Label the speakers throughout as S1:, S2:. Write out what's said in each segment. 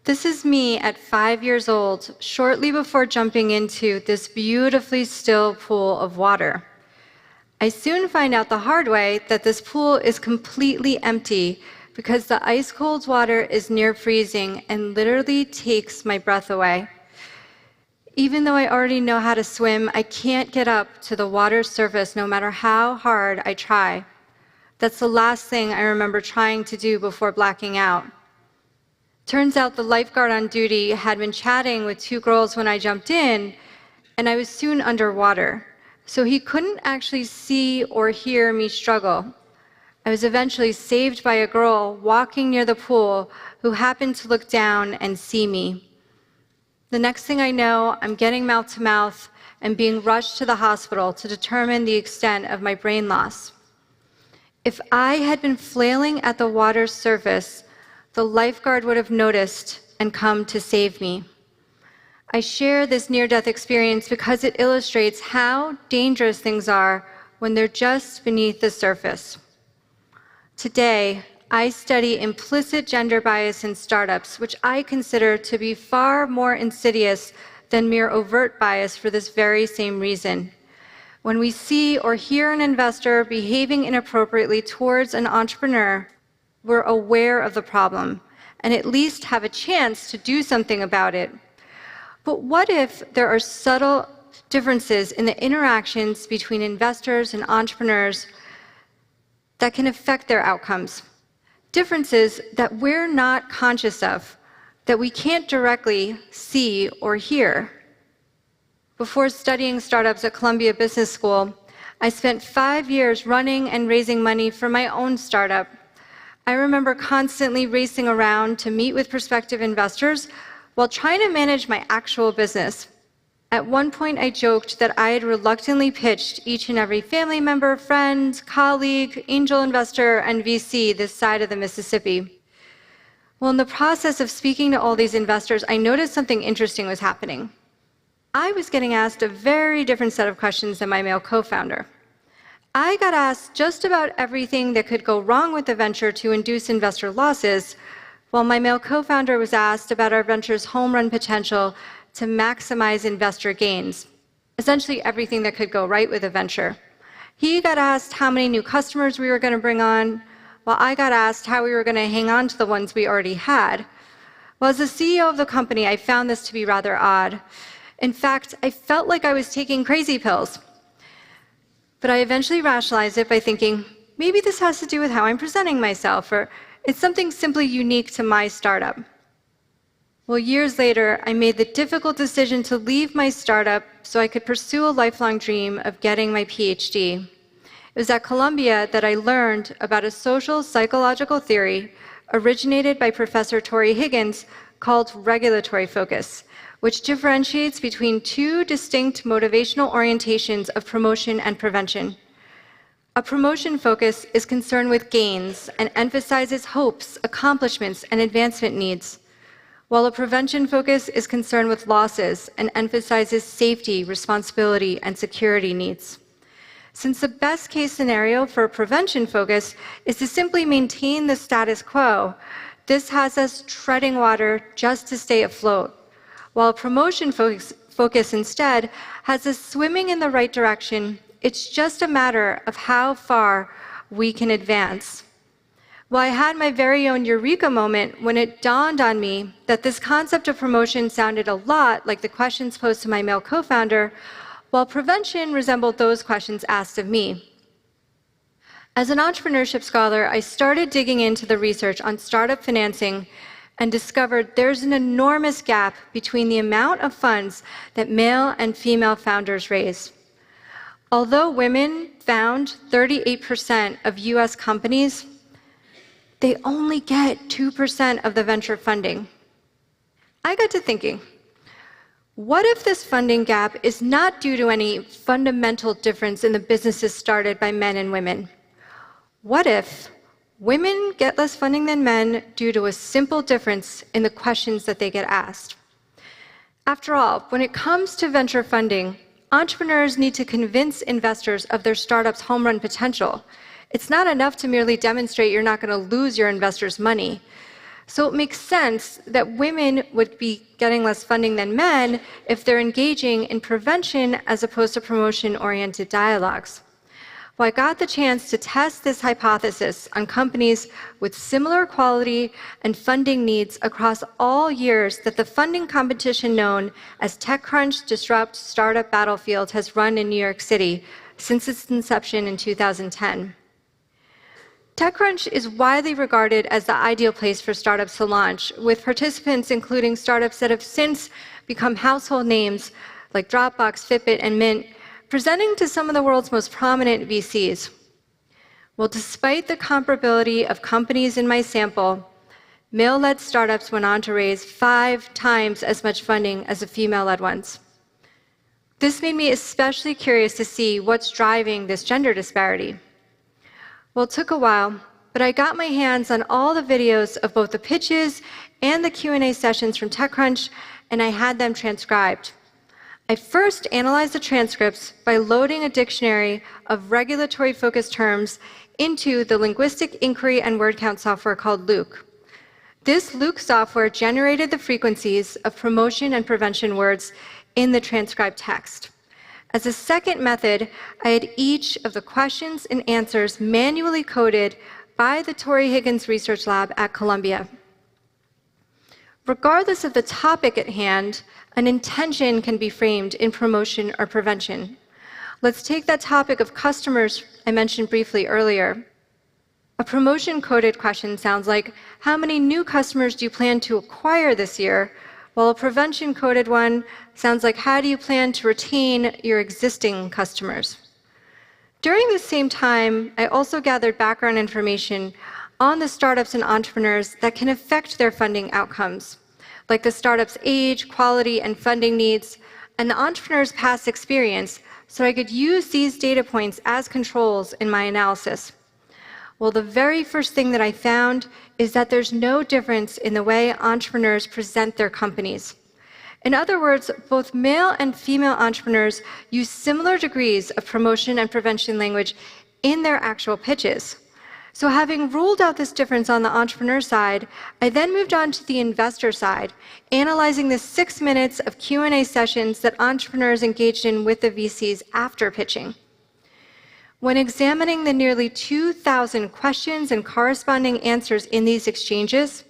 S1: This is me at 5 years old, shortly before jumping into this beautifully still pool of water. I soon find out the hard way that this pool is completely empty because the ice-cold water is near freezing and literally takes my breath away. Even though I already know how to swim, I can't get up to the water's surface no matter how hard I try. That's the last thing I remember trying to do before blacking out. Turns out the lifeguard on duty had been chatting with two girls when I jumped in, and I was soon underwater, so he couldn't actually see or hear me struggle. I was eventually saved by a girl walking near the pool who happened to look down and see me. The next thing I know, I'm getting mouth to mouth and being rushed to the hospital to determine the extent of my brain loss. If I had been flailing at the water's surface, the lifeguard would have noticed and come to save me. I share this near-death experience because it illustrates how dangerous things are when they're just beneath the surface. Today, I study implicit gender bias in startups, which I consider to be far more insidious than mere overt bias for this very same reason. When we see or hear an investor behaving inappropriately towards an entrepreneur, we're aware of the problem and at least have a chance to do something about it. But what if there are subtle differences in the interactions between investors and entrepreneurs that can affect their outcomes? Differences that we're not conscious of, that we can't directly see or hear. Before studying startups at Columbia Business School, I spent 5 years running and raising money for my own startup. I remember constantly racing around to meet with prospective investors while trying to manage my actual business. At one point, I joked that I had reluctantly pitched each and every family member, friend, colleague, angel investor, and VC this side of the Mississippi. Well, in the process of speaking to all these investors, I noticed something interesting was happening. I was getting asked a very different set of questions than my male co-founder. I got asked just about everything that could go wrong with the venture to induce investor losses, while my male co-founder was asked about our venture's home run potential to maximize investor gains, essentially everything that could go right with a venture. He got asked how many new customers we were going to bring on, while I got asked how we were going to hang on to the ones we already had. Well, as the CEO of the company, I found this to be rather odd. In fact, I felt like I was taking crazy pills. But I eventually rationalized it by thinking, maybe this has to do with how I'm presenting myself, or it's something simply unique to my startup. Well, years later, I made the difficult decision to leave my startup so I could pursue a lifelong dream of getting my PhD. It was at Columbia that I learned about a social psychological theory originated by Professor Tori Higgins called regulatory focus, which differentiates between two distinct motivational orientations of promotion and prevention. A promotion focus is concerned with gains and emphasizes hopes, accomplishments, and advancement needs, while a prevention focus is concerned with losses and emphasizes safety, responsibility, and security needs. Since the best case scenario for a prevention focus is to simply maintain the status quo, this has us treading water just to stay afloat, while a promotion focus instead has us swimming in the right direction. It's just a matter of how far we can advance. Well, I had my very own eureka moment when it dawned on me that this concept of promotion sounded a lot like the questions posed to my male co-founder, while prevention resembled those questions asked of me. As an entrepreneurship scholar, I started digging into the research on startup financing and discovered there's an enormous gap between the amount of funds that male and female founders raise. Although women found 38% of US companies, they only get 2% of the venture funding. I got to thinking, what if this funding gap is not due to any fundamental difference in the businesses started by men and women? What if women get less funding than men due to a simple difference in the questions that they get asked? After all, when it comes to venture funding, entrepreneurs need to convince investors of their startup's home run potential. It's not enough to merely demonstrate you're not going to lose your investors' money. So it makes sense that women would be getting less funding than men if they're engaging in prevention as opposed to promotion-oriented dialogues. Well, I got the chance to test this hypothesis on companies with similar quality and funding needs across all years that the funding competition known as TechCrunch Disrupt Startup Battlefield has run in New York City since its inception in 2010. TechCrunch is widely regarded as the ideal place for startups to launch, with participants including startups that have since become household names like Dropbox, Fitbit, and Mint, presenting to some of the world's most prominent VCs. Well, despite the comparability of companies in my sample, male-led startups went on to raise 5 times as much funding as the female-led ones. This made me especially curious to see what's driving this gender disparity. Well, it took a while, but I got my hands on all the videos of both the pitches and the Q&A sessions from TechCrunch, and I had them transcribed. I first analyzed the transcripts by loading a dictionary of regulatory-focused terms into the linguistic inquiry and word count software called Luke. This Luke software generated the frequencies of promotion and prevention words in the transcribed text. As a second method, I had each of the questions and answers manually coded by the Tori Higgins Research Lab at Columbia. Regardless of the topic at hand, an intention can be framed in promotion or prevention. Let's take that topic of customers I mentioned briefly earlier. A promotion-coded question sounds like, how many new customers do you plan to acquire this year? While a prevention-coded one sounds like, how do you plan to retain your existing customers? During the same time, I also gathered background information on the startups and entrepreneurs that can affect their funding outcomes, like the startup's age, quality, and funding needs, and the entrepreneur's past experience, so I could use these data points as controls in my analysis. Well, the very first thing that I found is that there's no difference in the way entrepreneurs present their companies. In other words, both male and female entrepreneurs use similar degrees of promotion and prevention language in their actual pitches. So having ruled out this difference on the entrepreneur side, I then moved on to the investor side, analyzing the 6 minutes of Q&A sessions that entrepreneurs engaged in with the VCs after pitching. When examining the nearly 2,000 questions and corresponding answers in these exchanges,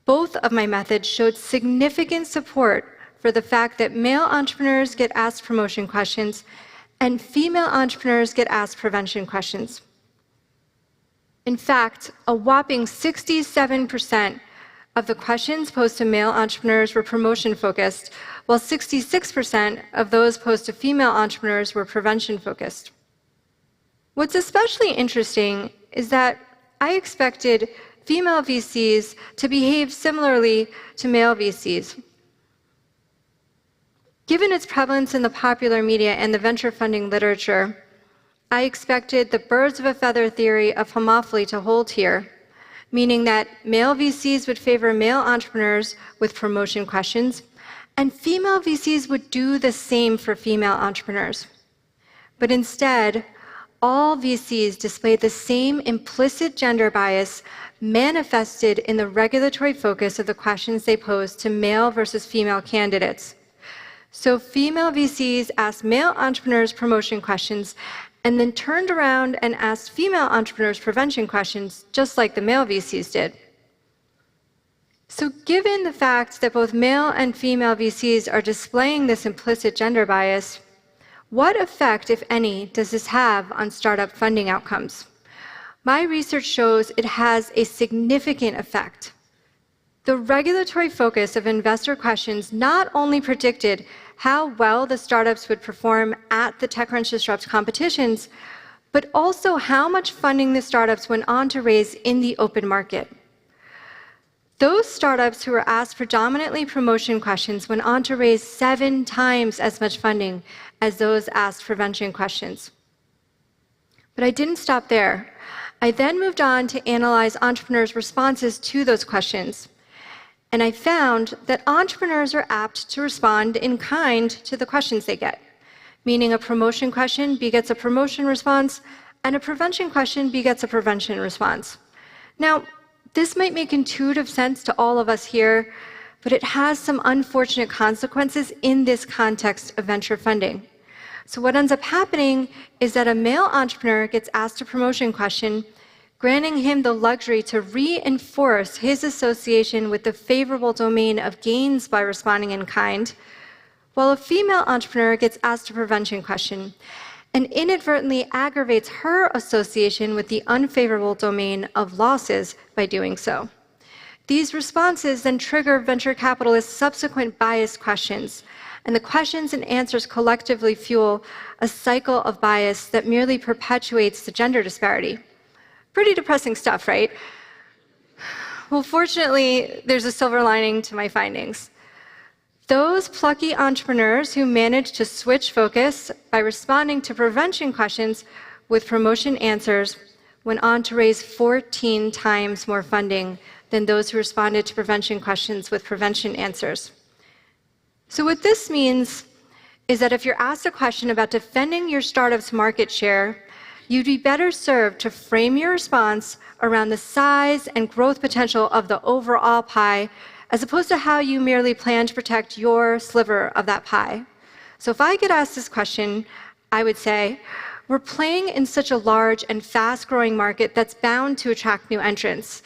S1: both of my methods showed significant support for the fact that male entrepreneurs get asked promotion questions and female entrepreneurs get asked prevention questions. In fact, a whopping 67% of the questions posed to male entrepreneurs were promotion-focused, while 66% of those posed to female entrepreneurs were prevention-focused. What's especially interesting is that I expected female VCs to behave similarly to male VCs. Given its prevalence in the popular media and the venture funding literature, I expected the birds of a feather theory of homophily to hold here, meaning that male VCs would favor male entrepreneurs with promotion questions, and female VCs would do the same for female entrepreneurs. But instead, all VCs displayed the same implicit gender bias manifested in the regulatory focus of the questions they posed to male versus female candidates. So female VCs asked male entrepreneurs promotion questions and then turned around and asked female entrepreneurs prevention questions, just like the male VCs did. So given the fact that both male and female VCs are displaying this implicit gender bias, what effect, if any, does this have on startup funding outcomes? My research shows it has a significant effect. The regulatory focus of investor questions not only predicted how well the startups would perform at the TechCrunch Disrupt competitions, but also how much funding the startups went on to raise in the open market. Those startups who were asked predominantly promotion questions went on to raise 7 times as much funding as those asked prevention questions. But I didn't stop there. I then moved on to analyze entrepreneurs' responses to those questions. And I found that entrepreneurs are apt to respond in kind to the questions they get, meaning a promotion question begets a promotion response, and a prevention question begets a prevention response. Now, This might make intuitive sense to all of us here, but it has some unfortunate consequences in this context of venture funding. So what ends up happening is that a male entrepreneur gets asked a promotion question, granting him the luxury to reinforce his association with the favorable domain of gains by responding in kind, while a female entrepreneur gets asked a prevention question and inadvertently aggravates her association with the unfavorable domain of losses by doing so. These responses then trigger venture capitalists' subsequent bias questions, and the questions and answers collectively fuel a cycle of bias that merely perpetuates the gender disparity. Pretty depressing stuff, right? Well, fortunately, there's a silver lining to my findings. Those plucky entrepreneurs who manage to switch focus by responding to prevention questions with promotion answers went on to raise 14 times more funding than those who responded to prevention questions with prevention answers. So what this means is that if you're asked a question about defending your startup's market share, you'd be better served to frame your response around the size and growth potential of the overall pie, as opposed to how you merely plan to protect your sliver of that pie. So if I get asked this question, I would say, we're playing in such a large and fast-growing market that's bound to attract new entrants.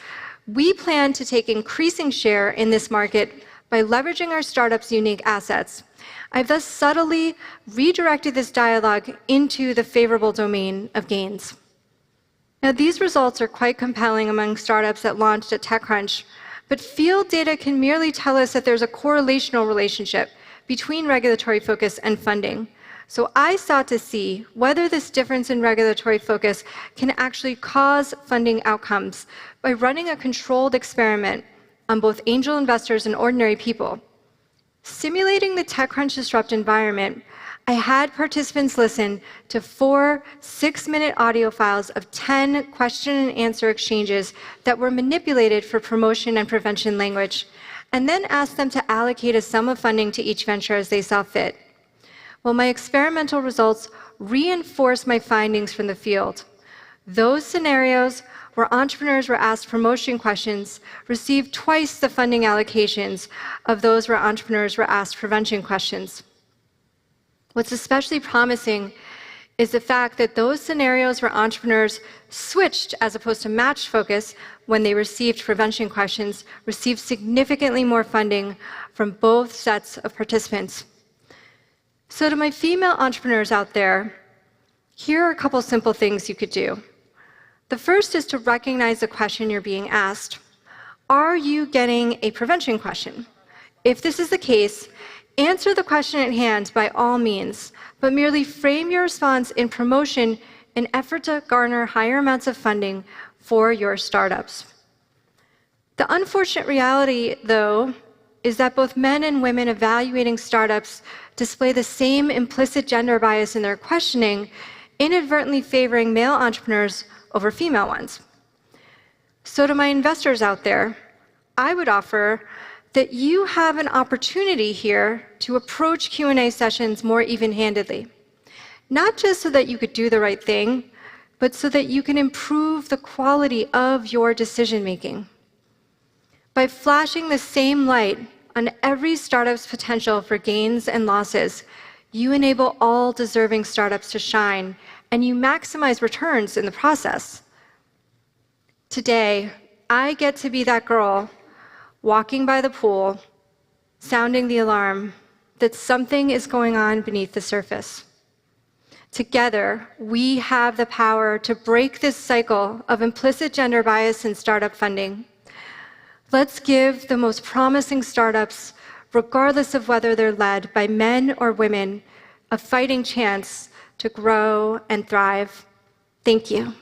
S1: We plan to take increasing share in this market by leveraging our startup's unique assets. I've thus subtly redirected this dialogue into the favorable domain of gains. Now, these results are quite compelling among startups that launched at TechCrunch, but field data can merely tell us that there's a correlational relationship between regulatory focus and funding. So I sought to see whether this difference in regulatory focus can actually cause funding outcomes by running a controlled experiment on both angel investors and ordinary people. Simulating the TechCrunch Disrupt environment, I had participants listen to 4 6-minute audio files of 10 question and answer exchanges that were manipulated for promotion and prevention language, and then asked them to allocate a sum of funding to each venture as they saw fit. Well, my experimental results reinforced my findings from the field. Those scenarios where entrepreneurs were asked promotion questions received twice the funding allocations of those where entrepreneurs were asked prevention questions. What's especially promising is the fact that those scenarios where entrepreneurs switched as opposed to matched focus when they received prevention questions received significantly more funding from both sets of participants. So to my female entrepreneurs out there, here are a couple simple things you could do. The first is to recognize the question you're being asked. Are you getting a prevention question? If this is the case, answer the question at hand by all means, but merely frame your response in promotion in effort to garner higher amounts of funding for your startups. The unfortunate reality, though, is that both men and women evaluating startups display the same implicit gender bias in their questioning, inadvertently favoring male entrepreneurs over female ones. So to my investors out there, I would offer that you have an opportunity here to approach Q&A sessions more even-handedly, not just so that you could do the right thing, but so that you can improve the quality of your decision-making. By flashing the same light on every startup's potential for gains and losses, you enable all deserving startups to shine, and you maximize returns in the process. Today, I get to be that girl walking by the pool, sounding the alarm that something is going on beneath the surface. Together, we have the power to break this cycle of implicit gender bias in startup funding. Let's give the most promising startups, regardless of whether they're led by men or women, a fighting chance to grow and thrive. Thank you.